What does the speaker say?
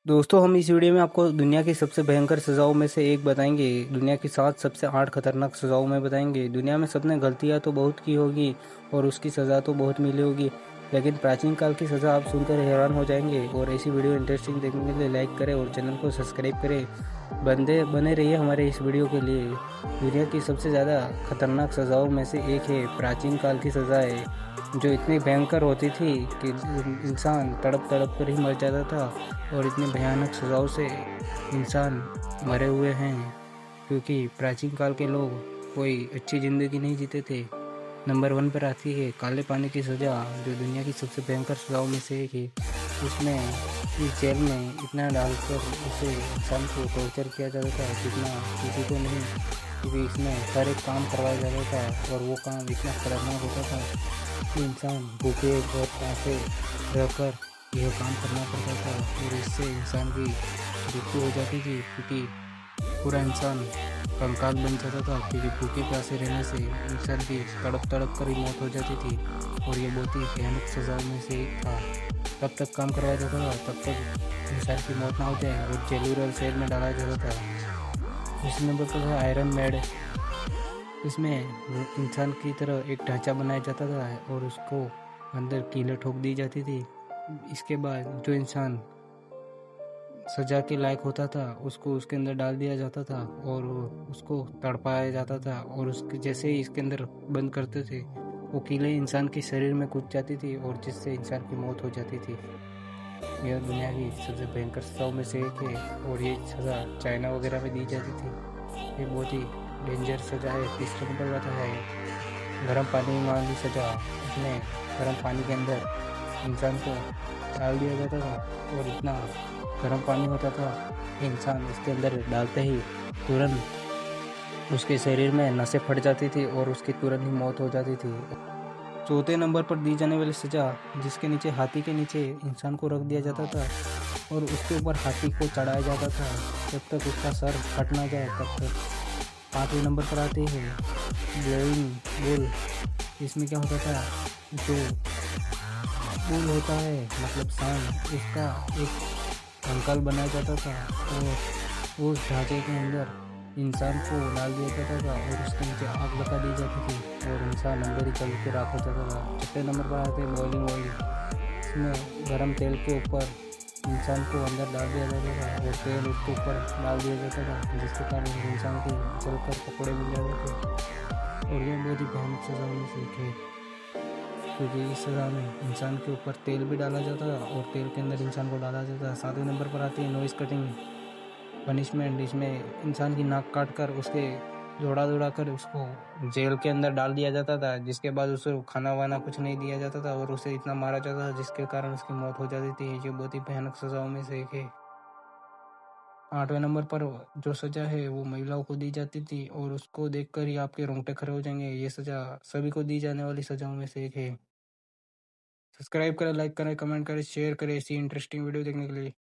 दोस्तों हम इस वीडियो में आपको दुनिया की सबसे भयंकर सज़ाओं में से एक बताएंगे। दुनिया की 7 सबसे 8 खतरनाक सज़ाओं में बताएंगे। दुनिया में सबने गलतियां तो बहुत की होगी और उसकी सज़ा तो बहुत मिली होगी, लेकिन प्राचीन काल की सज़ा आप सुनकर हैरान हो जाएंगे। और ऐसी वीडियो इंटरेस्टिंग देखने के लिए लाइक करें और चैनल को सब्सक्राइब करें। बने रहिए हमारे इस वीडियो के लिए। दुनिया की सबसे ज़्यादा खतरनाक सज़ाओं में से एक है प्राचीन काल की सज़ाएँ, जो इतनी भयंकर होती थी कि इंसान तड़प तड़प कर ही मर जाता था। और इतनी भयानक सज़ाओं से इंसान मरे हुए हैं, क्योंकि प्राचीन काल के लोग कोई अच्छी ज़िंदगी नहीं जीते थे। नंबर 1 पर आती है काले पानी की सज़ा, जो दुनिया की सबसे भयंकर सज़ाओं में से एक है। इसमें इस जेल में इतना डालकर उसे इंसान को टॉर्चर किया जाता था जितना किसी को नहीं, क्योंकि इसमें हर एक काम करवाया जाता था और वो काम इतना खतरनाक होता था कि इंसान भूखे और प्यासे रहकर यह काम करना पड़ता था। और इससे इंसान की मृत्यु हो जाती थी, क्योंकि पूरा इंसान कंकाल बन जाता था, क्योंकि भूखे प्यासे रहने से इंसान की तड़प तड़प कर ही मौत हो जाती थी। और ये बहुत ही भयानक सजाओं में से एक था। तब तक काम करवाया जाता था तब तक इंसान की मौत ना हो जाए और जेलुलर सेल में डाला जाता था। दूसरे नंबर पर था आयरन मैड। इसमें इंसान की तरह एक ढांचा बनाया जाता था और उसको अंदर कीलें ठोक दी जाती थी। इसके बाद जो इंसान सजा के लायक होता था उसको उसके अंदर डाल दिया जाता था और उसको तड़पाया जाता था। और उसके जैसे ही इसके अंदर बंद करते थे, वो कीलें इंसान के शरीर में कूद जाती थी और जिससे इंसान की मौत हो जाती थी। यह दुनिया की सबसे भयंकर सजाओं में से एक है और ये सज़ा चाइना वगैरह में दी जाती थी। ये बहुत ही डेंजर सज़ा है। तीसरे नंबर पर है गर्म पानी वाली सज़ा। इसमें गर्म पानी के अंदर इंसान को डाल दिया जाता था और इतना गर्म पानी होता था कि इंसान इसके अंदर डालते ही तुरंत उसके शरीर में नसें फट जाती थी और उसकी तुरंत ही मौत हो जाती थी। चौथे नंबर पर दी जाने वाली सज़ा, जिसके नीचे हाथी के नीचे इंसान को रख दिया जाता था और उसके ऊपर हाथी को चढ़ाया जाता था जब तक उसका सर फट ना जाए तब तक। 5वें नंबर पर आती है ब्लोइंग बुल। इसमें क्या होता था, जो बुल होता है मतलब सांड, उसका एक कंकाल बनाया जाता था और उस ढांचे के अंदर इंसान को डाल दिया जाता था और उसके नीचे आग लगा दी जाती थी और इंसान अंदर ही जल के राख हो जाता था। 6वें नंबर पर आते हैं बॉइलिंग ऑयल। इसमें गर्म तेल के ऊपर इंसान को अंदर डाल दिया जाता था और तेल उसके ऊपर डाल दिया जाता था, जिसके कारण इंसान की जलकर पकौड़े मिल जाते थे। और यह बहुत ही भयानक सजा में से एक है, क्योंकि इस सज़ा में इंसान के ऊपर तेल भी डाला जाता था और तेल के अंदर इंसान को डाला जाता था। 7वें नंबर पर आती है नॉइस कटिंग पनिशमेंट। इसमें इंसान की नाक काट कर उसके जोड़ा जोड़ा कर उसको जेल के अंदर डाल दिया जाता था, जिसके बाद उसे खाना वाना कुछ नहीं दिया जाता था और उसे इतना मारा जाता था जिसके कारण उसकी मौत हो जाती थी। ये बहुत ही भयानक सजाओं में से एक है। 8वें नंबर पर जो सज़ा है वो महिलाओं को दी जाती थी और उसको देखकर ही आपके रोंगटे खड़े हो जाएंगे। ये सज़ा सभी को दी जाने वाली सजाओं में से एक है। सब्सक्राइब करें, लाइक करें, कमेंट करें, शेयर करें ऐसी इंटरेस्टिंग वीडियो देखने के लिए।